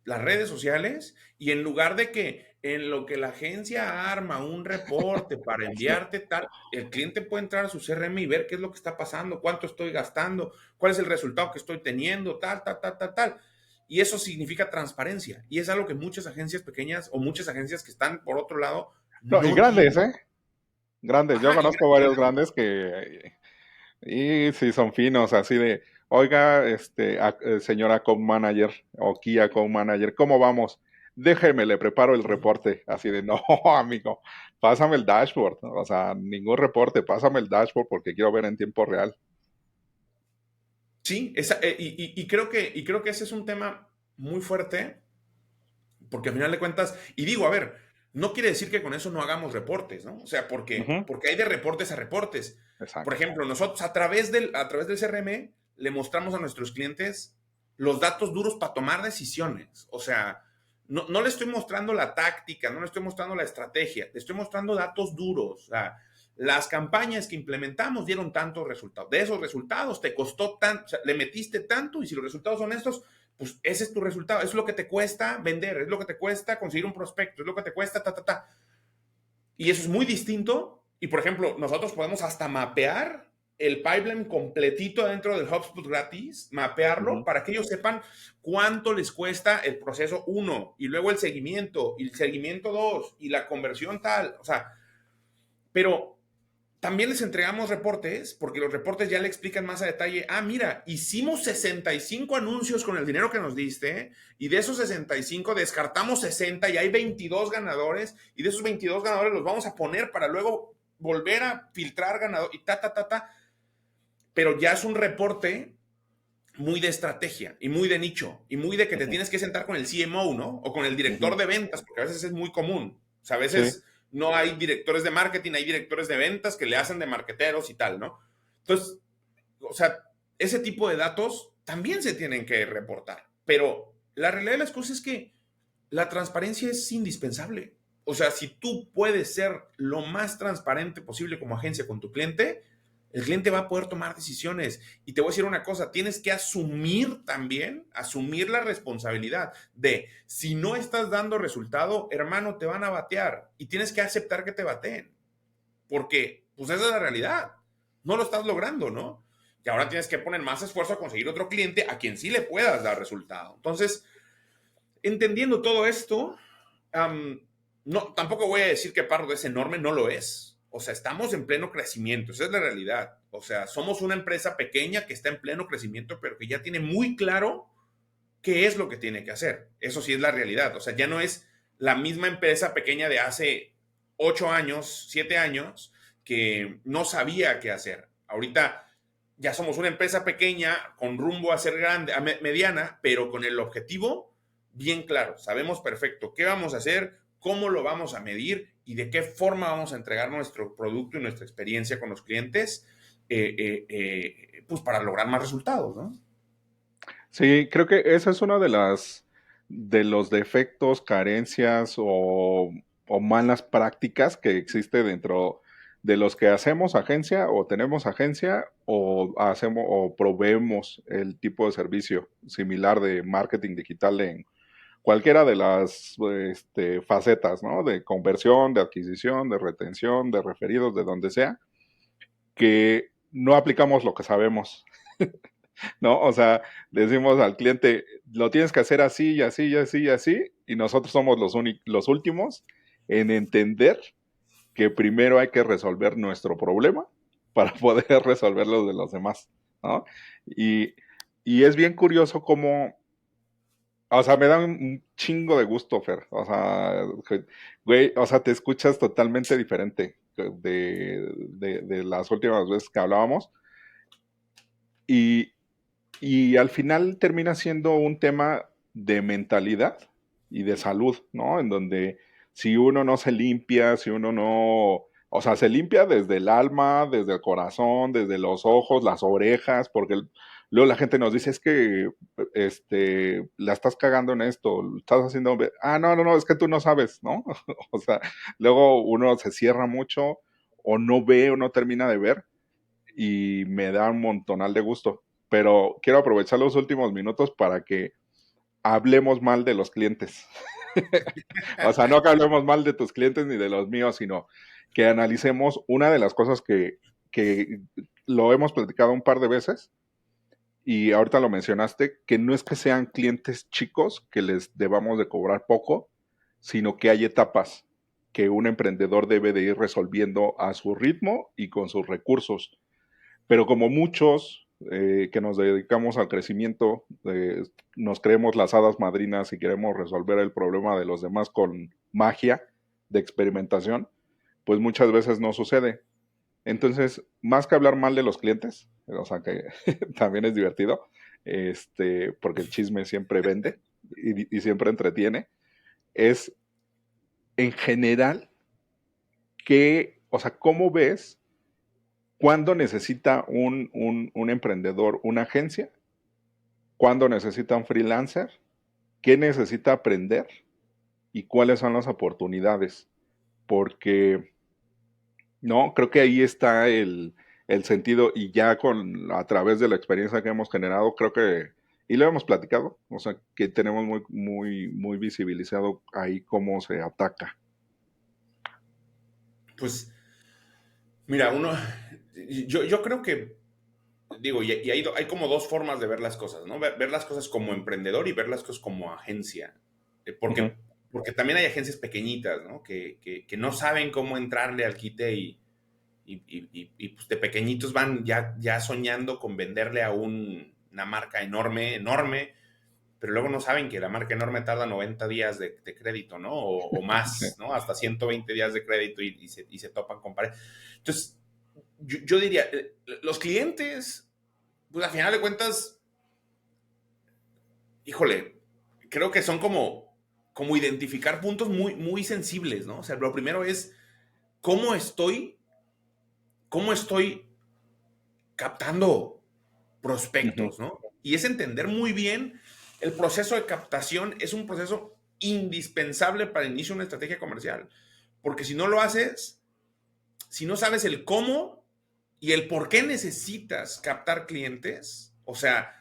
las redes sociales y en lugar de que en lo que la agencia arma un reporte para Sí. enviarte tal, el cliente puede entrar a su CRM y ver qué es lo que está pasando, cuánto estoy gastando, cuál es el resultado que estoy teniendo, tal, tal, tal, tal, tal. Y eso significa transparencia. Y es algo que muchas agencias pequeñas o muchas agencias que están por otro lado No, y no grandes, tienen. ¿eh? Grandes. Yo Ajá, conozco varios grandes que, y sí son finos, así de, oiga, señora account manager o key account manager, ¿cómo vamos? Déjeme, le preparo el reporte. Así de, no, amigo, pásame el dashboard. O sea, ningún reporte, pásame el dashboard porque quiero ver en tiempo real. sí, y creo que ese es un tema muy fuerte porque al final de cuentas, y digo, a ver, no quiere decir que con eso no hagamos reportes, ¿no? O sea, Ujú, porque hay de reportes a reportes. Por exacto. ejemplo, nosotros a través del CRM le mostramos a nuestros clientes los datos duros para tomar decisiones. O sea, no le estoy mostrando la táctica, no le estoy mostrando la estrategia, le estoy mostrando datos duros. O sea, las campañas que implementamos dieron tantos resultados. De esos resultados te costó tanto, o sea, le metiste tanto y si los resultados son estos, pues ese es tu resultado. Es lo que te cuesta vender, es lo que te cuesta conseguir un prospecto, es lo que te cuesta, ta, ta, ta. Y eso es muy distinto. Y por ejemplo, nosotros podemos hasta mapear el pipeline completito dentro del HubSpot gratis, mapearlo Ujú. para que ellos sepan cuánto les cuesta el proceso 1 y luego el seguimiento y el seguimiento 2 y la conversión tal. O sea, pero también les entregamos reportes, porque los reportes ya le explican más a detalle, ah, mira, hicimos 65 anuncios con el dinero que nos diste, y de esos 65 descartamos 60 y hay 22 ganadores, y de esos 22 ganadores los vamos a poner para luego volver a filtrar ganadores, y ta, ta, ta, ta. Pero ya es un reporte muy de estrategia y muy de nicho y muy de que te Ujú. tienes que sentar con el CMO, ¿no? O con el director Ujú. de ventas, porque a veces es muy común. O sea, a Sí, veces no hay directores de marketing, hay directores de ventas que le hacen de marqueteros y tal, ¿no? Entonces, o sea, ese tipo de datos también se tienen que reportar. Pero la realidad de las cosas es que la transparencia es indispensable. O sea, si tú puedes ser lo más transparente posible como agencia con tu cliente, el cliente va a poder tomar decisiones. Y te voy a decir una cosa, tienes que asumir también, asumir la responsabilidad de, si no estás dando resultado, hermano, te van a batear y tienes que aceptar que te bateen. Porque, pues esa es la realidad. No lo estás logrando, ¿no? Y ahora tienes que poner más esfuerzo a conseguir otro cliente a quien sí le puedas dar resultado. Entonces, entendiendo todo esto, no, tampoco voy a decir que Pardo es enorme, no lo es. O sea, estamos en pleno crecimiento, esa es la realidad. O sea, somos una empresa pequeña que está en pleno crecimiento, pero que ya tiene muy claro qué es lo que tiene que hacer. Eso sí es la realidad. O sea, ya no es la misma empresa pequeña de hace 8 años, 7 años, que no sabía qué hacer. Ahorita ya somos una empresa pequeña con rumbo a ser grande, a mediana, pero con el objetivo bien claro. Sabemos perfecto qué vamos a hacer, cómo lo vamos a medir y de qué forma vamos a entregar nuestro producto y nuestra experiencia con los clientes, pues para lograr más resultados, ¿no? sí, creo que esa es una de las de los defectos, carencias o malas prácticas que existe dentro de los que hacemos agencia o tenemos agencia o hacemos o proveemos el tipo de servicio similar de marketing digital en cualquiera de las facetas, ¿no? De conversión, de adquisición, de retención, de referidos, de donde sea, que no aplicamos lo que sabemos. ¿No? O sea, decimos al cliente, lo tienes que hacer así y así y así y así, y nosotros somos los últimos en entender que primero hay que resolver nuestro problema para poder resolver los de los demás, ¿no? Y, y es bien curioso cómo, o sea, me da un chingo de gusto, Fer, o sea, güey, o sea, te escuchas totalmente diferente de las últimas veces que hablábamos, y, Y al final termina siendo un tema de mentalidad y de salud, ¿no? En donde si uno no se limpia, si uno no, o sea, se limpia desde el alma, desde el corazón, desde los ojos, las orejas, porque luego la gente nos dice, es que, la estás cagando en esto, estás haciendo, no, no, no, es que tú no sabes, ¿no? O sea, luego uno se cierra mucho o no ve o no termina de ver y me da un montonal de gusto. Pero quiero aprovechar los últimos minutos para que hablemos mal de los clientes. O sea, no que hablemos mal de tus clientes ni de los míos, sino que analicemos una de las cosas que lo hemos platicado un par de veces y ahorita lo mencionaste, que no es que sean clientes chicos que les debamos de cobrar poco, sino que hay etapas que un emprendedor debe de ir resolviendo a su ritmo y con sus recursos. Pero como muchos que nos dedicamos al crecimiento, nos creemos las hadas madrinas y queremos resolver el problema de los demás con magia de experimentación, pues muchas veces no sucede. Entonces, más que hablar mal de los clientes, o sea que también es divertido, porque el chisme siempre vende y siempre entretiene, es en general o sea, ¿cómo ves cuándo necesita un emprendedor una agencia? ¿Cuándo necesita un freelancer? ¿Qué necesita aprender? ¿Y cuáles son las oportunidades? Porque No, creo que ahí está el sentido y ya a través de la experiencia que hemos generado, creo que, y lo hemos platicado, o sea, que tenemos muy visibilizado ahí cómo se ataca. Pues, mira, yo creo que, digo, y hay como dos formas de ver las cosas, ¿no? Ver las cosas como emprendedor y ver las cosas como agencia. Ujú. Porque también hay agencias pequeñitas, ¿no? Que no saben cómo entrarle al quite y, pues de pequeñitos van ya soñando con venderle a una marca enorme, enorme, pero luego no saben que la marca enorme tarda 90 días de crédito, ¿no? O Sí. más, ¿no? Hasta 120 días de crédito y se topan con pared. Entonces, yo diría, los clientes, pues al final de cuentas, híjole, creo que son como identificar puntos muy sensibles, ¿no? O sea, lo primero es cómo estoy, cómo estoy captando Ujú. prospectos, ¿no? Y es entender muy bien el proceso de captación, es un proceso indispensable para el inicio de una estrategia comercial. Porque si no lo haces, si no sabes el cómo y el por qué necesitas captar clientes, o sea,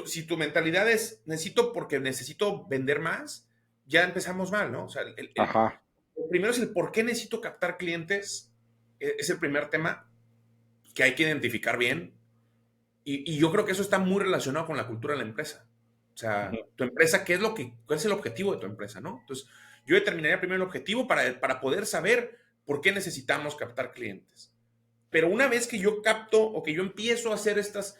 si tu mentalidad es necesito porque necesito vender más, ya empezamos mal, ¿no? O sea, Ajá. el primero es el por qué necesito captar clientes, es el primer tema que hay que identificar bien. Y yo creo que eso está muy relacionado con la cultura de la empresa. O Ujú. sea, tu empresa, ¿cuál es el objetivo de tu empresa, no? Entonces, yo determinaría primero el objetivo para poder saber por qué necesitamos captar clientes. Pero una vez que yo capto o que yo empiezo a hacer estos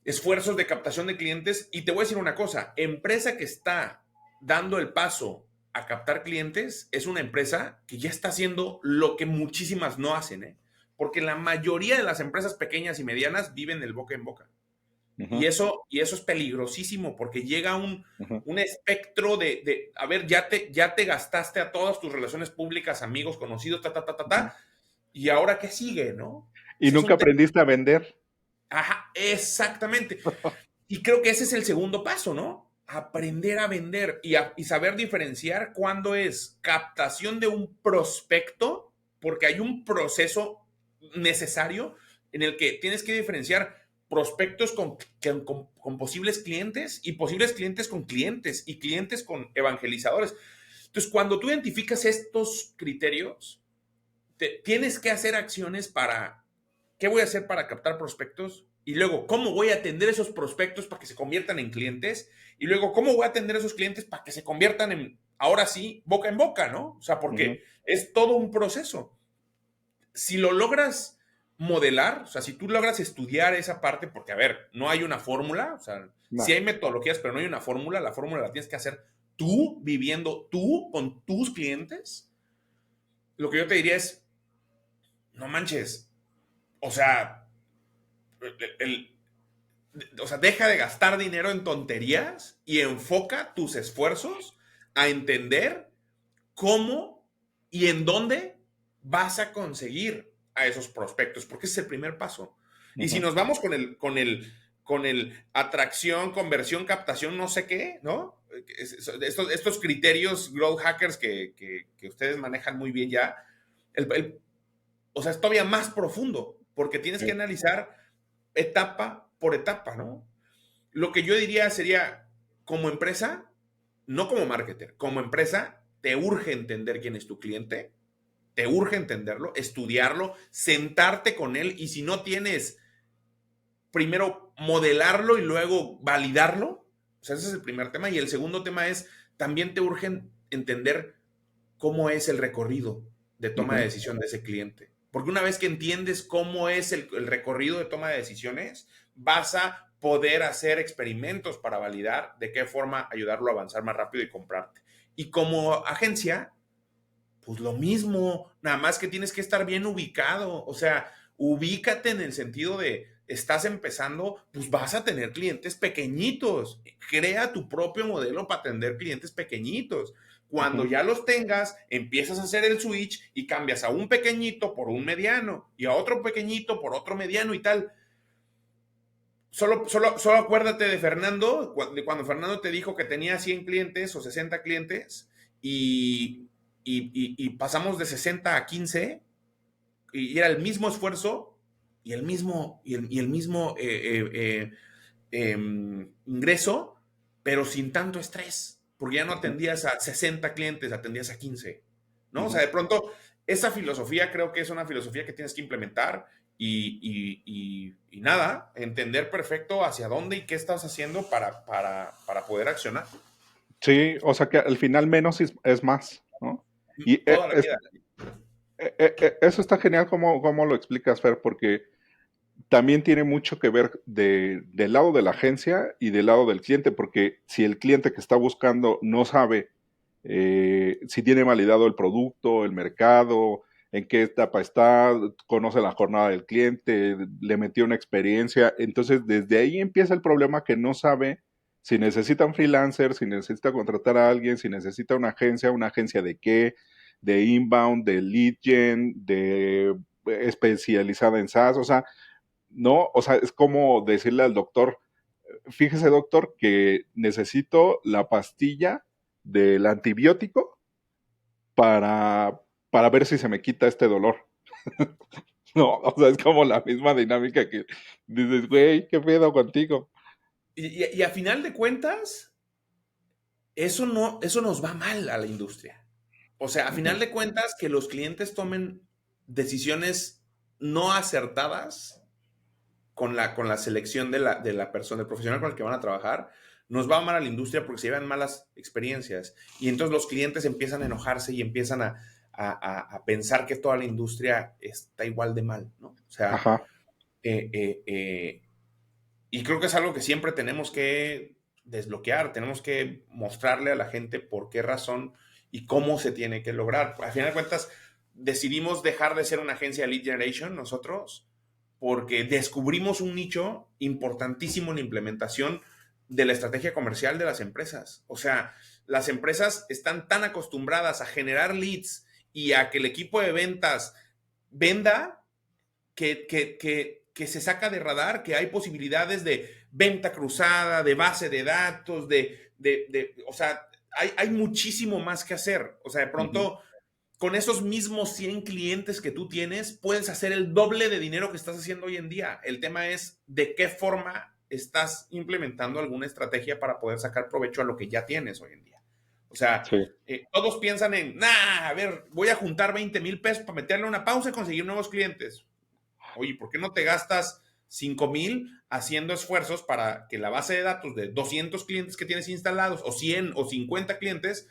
esfuerzos de captación de clientes, y te voy a decir una cosa, empresa que está dando el paso a captar clientes es una empresa que ya está haciendo lo que muchísimas no hacen, ¿eh? Porque la mayoría de las empresas pequeñas y medianas viven del boca en boca. Y Ujú. eso es peligrosísimo porque llega Ujú. un espectro a ver, ya te gastaste a todas tus relaciones públicas, amigos, conocidos, Ujú. y ahora qué sigue, ¿no? ¿Y Ese es nunca un tema. aprendiste a vender? Ajá, exactamente. Y creo que ese es el segundo paso, ¿no? Aprender a vender y saber diferenciar cuándo es captación de un prospecto, porque hay un proceso necesario en el que tienes que diferenciar prospectos con posibles clientes y posibles clientes con clientes y clientes con evangelizadores. Entonces, cuando tú identificas estos criterios, tienes que hacer acciones para, ¿qué voy a hacer para captar prospectos? Y luego, ¿cómo voy a atender esos prospectos para que se conviertan en clientes? Y luego, ¿cómo voy a atender esos clientes para que se conviertan en, ahora sí, boca en boca, ¿no? O sea, Ujú. porque es todo un proceso. Si lo logras modelar, o sea, si tú logras estudiar esa parte, porque, a ver, no hay una fórmula, o sea, sí No. hay metodologías, pero no hay una fórmula, la fórmula la tienes que hacer tú, viviendo tú con tus clientes. Lo que yo te diría es, no manches, o sea, el, o sea, deja de gastar dinero en tonterías y enfoca tus esfuerzos a entender cómo y en dónde vas a conseguir a esos prospectos, porque ese es el primer paso. Y si Ujú. nos vamos con el atracción, conversión, captación, no sé qué, ¿no? Estos criterios growth hackers que ustedes manejan muy bien ya, el, o sea, es todavía más profundo, porque tienes que Sí. analizar etapa por etapa, ¿no? Lo que yo diría sería, como empresa, no como marketer, como empresa, te urge entender quién es tu cliente, te urge entenderlo, estudiarlo, sentarte con él y si no tienes, primero modelarlo y luego validarlo. O sea, ese es el primer tema. Y el segundo tema es, también te urge entender cómo es el recorrido de toma de Ujú. decisión de ese cliente. Porque una vez que entiendes cómo es el recorrido de toma de decisiones, vas a poder hacer experimentos para validar de qué forma ayudarlo a avanzar más rápido y comprarte. Y como agencia, pues lo mismo, nada más que tienes que estar bien ubicado, o sea, ubícate en el sentido de, estás empezando, pues vas a tener clientes pequeñitos, crea tu propio modelo para atender clientes pequeñitos. Cuando Ujú. ya los tengas, empiezas a hacer el switch y cambias a un pequeñito por un mediano y a otro pequeñito por otro mediano y tal. Solo acuérdate de Fernando, de cuando Fernando te dijo que tenía 100 clientes o 60 clientes y pasamos de 60 a 15. y era el mismo esfuerzo y el mismo, y el mismo ingreso, pero sin tanto estrés, porque ya no Ujú, atendías a 60 clientes, atendías a 15, ¿no? O sea, ujú. de pronto, esa filosofía creo que es una filosofía que tienes que implementar y nada, entender perfecto hacia dónde y qué estás haciendo para poder accionar. Sí, o sea que al final menos es más, ¿no? Y Toda la vida. eso está genial como lo explicas, Fer, porque también tiene mucho que ver del lado de la agencia y del lado del cliente, porque si el cliente que está buscando no sabe si tiene validado el producto, el mercado, en qué etapa está, conoce la jornada del cliente, le metió una experiencia, entonces desde ahí empieza el problema que no sabe si necesita un freelancer, si necesita contratar a alguien, si necesita una agencia de qué, de inbound, de lead gen, de especializada en SaaS, o sea, no, o sea, es como decirle al doctor, fíjese doctor que necesito la pastilla del antibiótico para ver si se me quita este dolor. No, o sea, es como la misma dinámica que dices, güey, ¿qué pedo contigo? Y a final de cuentas, eso no, eso nos va mal a la industria. O sea, a final Ujú, de cuentas, que los clientes tomen decisiones no acertadas con la selección de la persona, del profesional con el que van a trabajar, nos va mal a la industria porque se llevan malas experiencias. Y entonces los clientes empiezan a enojarse y empiezan a pensar que toda la industria está igual de mal, ¿no? O sea, ajá, eh, eh, eh, y creo que es algo que siempre tenemos que desbloquear, tenemos que mostrarle a la gente por qué razón y cómo se tiene que lograr. Al final de cuentas, decidimos dejar de ser una agencia de lead generation nosotros porque descubrimos un nicho importantísimo en la implementación de la estrategia comercial de las empresas. O sea, las empresas están tan acostumbradas a generar leads y a que el equipo de ventas venda que se saca de radar, que hay posibilidades de venta cruzada, de base de datos, o sea, hay muchísimo más que hacer. O sea, de ujú, pronto, con esos mismos 100 clientes que tú tienes, puedes hacer el doble de dinero que estás haciendo hoy en día. El tema es de qué forma estás implementando alguna estrategia para poder sacar provecho a lo que ya tienes hoy en día. O sea, sí, todos piensan en, nah, a ver, voy a juntar 20,000 pesos para meterle una pausa y conseguir nuevos clientes. Oye, ¿por qué no te gastas 5,000 haciendo esfuerzos para que la base de datos de 200 clientes que tienes instalados, o 100 o 50 clientes,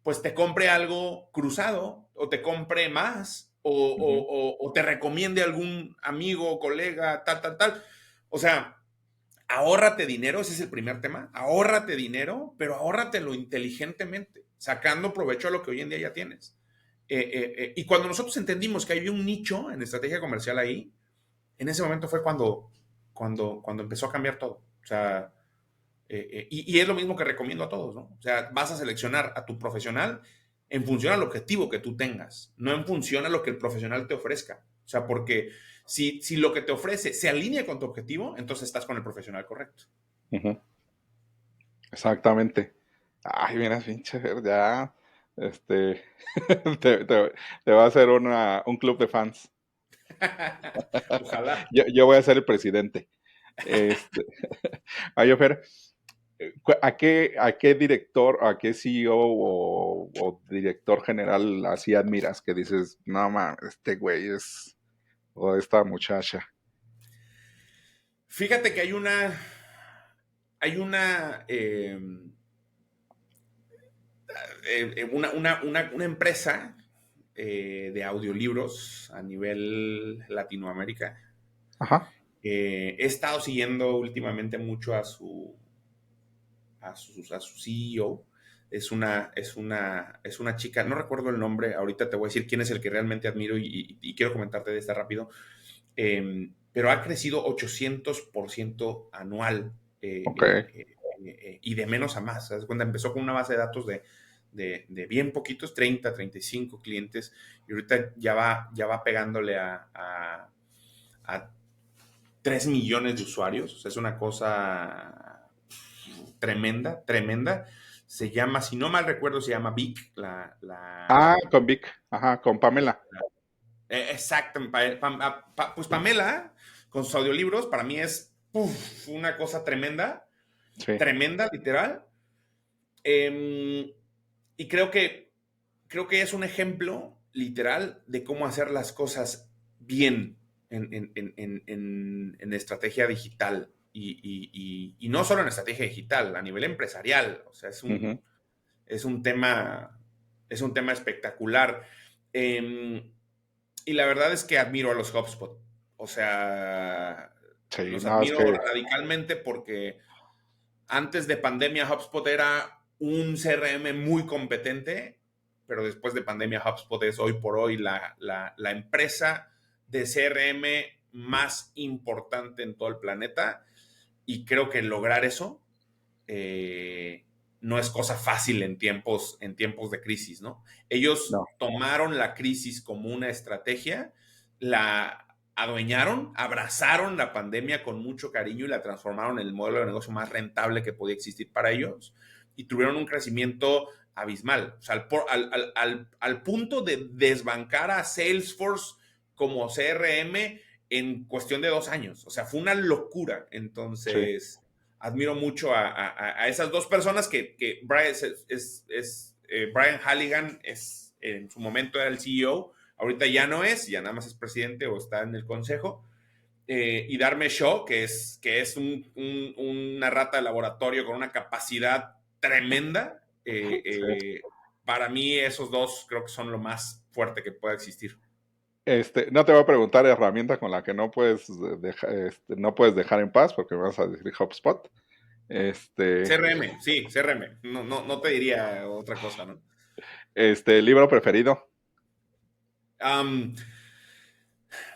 pues te compre algo cruzado, o te compre más, ujú, o te recomiende algún amigo, colega, tal, tal, tal? O sea, ahórrate dinero, ese es el primer tema, ahórrate dinero, pero ahórratelo inteligentemente, sacando provecho a lo que hoy en día ya tienes. Y cuando nosotros entendimos que había un nicho en estrategia comercial ahí, en ese momento fue cuando empezó a cambiar todo. O sea, y es lo mismo que recomiendo a todos, ¿no? O sea, vas a seleccionar a tu profesional en función al objetivo que tú tengas, no en función a lo que el profesional te ofrezca. O sea, porque si lo que te ofrece se alinea con tu objetivo, entonces estás con el profesional correcto. ujú, exactamente. Ay, mira, pinche Fer, ya, este, te va a hacer un club de fans. Ojalá. Yo voy a ser el presidente. Este, ay, Fer, a qué director, a qué CEO o director general así admiras que dices, no mames, este güey es, o esta muchacha? Fíjate que hay una empresa de audiolibros a nivel Latinoamérica. Ajá, He estado siguiendo últimamente mucho a su CEO. Es una chica, no recuerdo el nombre, ahorita te voy a decir quién es el que realmente admiro y quiero comentarte de esta rápido. Pero ha crecido 800% anual, ok. y de menos a más. ¿Sabes? Cuando empezó con una base de datos de bien poquitos, 30, 35 clientes, y ahorita ya va pegándole a 3 millones de usuarios. O sea, es una cosa tremenda, tremenda. Se llama, si no mal recuerdo, se llama Vic, Ah, con Vic, ajá, con Pamela. Exacto. Pues Pamela, con sus audiolibros, para mí es una cosa tremenda, Sí. tremenda, literal. Eh, y creo que es un ejemplo literal de cómo hacer las cosas bien en estrategia digital. Y no solo en estrategia digital, a nivel empresarial. O sea, Ujú. es un tema, es un tema espectacular. Eh, y la verdad es que admiro a los HubSpot. O sea, Sí, los no, es admiro que radicalmente porque antes de pandemia HubSpot era un CRM muy competente, pero después de pandemia HubSpot es hoy por hoy la empresa de CRM más importante en todo el planeta. Y creo que lograr eso eh, no es cosa fácil en tiempos de crisis, ¿no? Ellos no. tomaron la crisis como una estrategia, la adueñaron, abrazaron la pandemia con mucho cariño y la transformaron en el modelo de negocio más rentable que podía existir para ellos y tuvieron un crecimiento abismal, o sea, al punto de desbancar a Salesforce como CRM en cuestión de 2 años, o sea, fue una locura. Sí. Entonces, admiro mucho a esas dos personas que Brian, Brian Halligan es, en su momento era el CEO, ahorita ya no es, ya nada más es presidente o está en el consejo, y Darme Shaw, que es una rata de laboratorio con una capacidad tremenda. Sí. Para mí esos dos creo que son lo más fuerte que pueda existir. No te voy a preguntar herramienta con la que no puedes dejar, no puedes dejar en paz, porque me vas a decir HubSpot. Este, CRM, sí, CRM. No, no, no te diría otra cosa, ¿no? libro preferido. Um,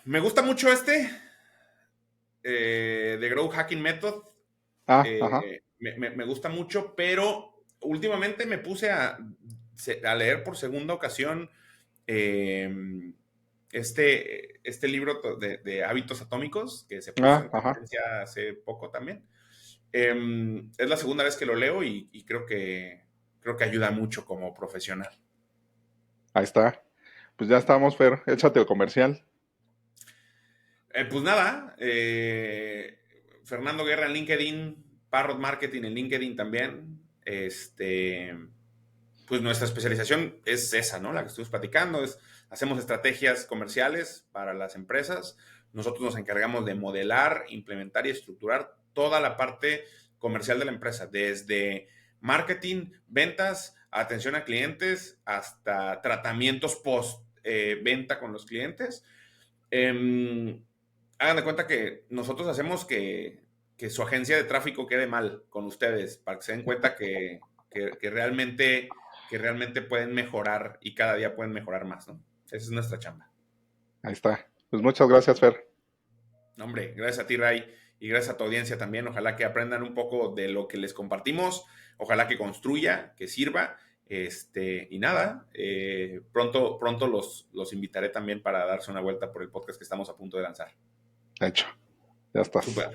Me gusta mucho The Growth Hacking Method. Ah, ajá. Me gusta mucho, pero últimamente me puse a leer por segunda ocasión eh, este libro de hábitos atómicos que se puso Ah, en ajá. tendencia hace poco también. Es la segunda vez que lo leo y creo que ayuda mucho como profesional. Ahí está. Pues ya estamos, Fer. Échate el comercial. Pues nada, Fernando Guerra en LinkedIn, Parrot Marketing en LinkedIn también. Pues nuestra especialización es esa, ¿no? La que estuvimos platicando, hacemos estrategias comerciales para las empresas. Nosotros nos encargamos de modelar, implementar y estructurar toda la parte comercial de la empresa, desde marketing, ventas, atención a clientes, hasta tratamientos post venta con los clientes. Hagan de cuenta que nosotros hacemos que su agencia de tráfico quede mal con ustedes, para que se den cuenta que realmente pueden mejorar y cada día pueden mejorar más, ¿no? Esa es nuestra chamba. Ahí está. Pues muchas gracias, Fer. No, hombre, gracias a ti, Ray, y gracias a tu audiencia también. Ojalá que aprendan un poco de lo que les compartimos, ojalá que construya, que sirva. Y nada, pronto los invitaré también para darse una vuelta por el podcast que estamos a punto de lanzar. Hecho. Ya estás. Súper.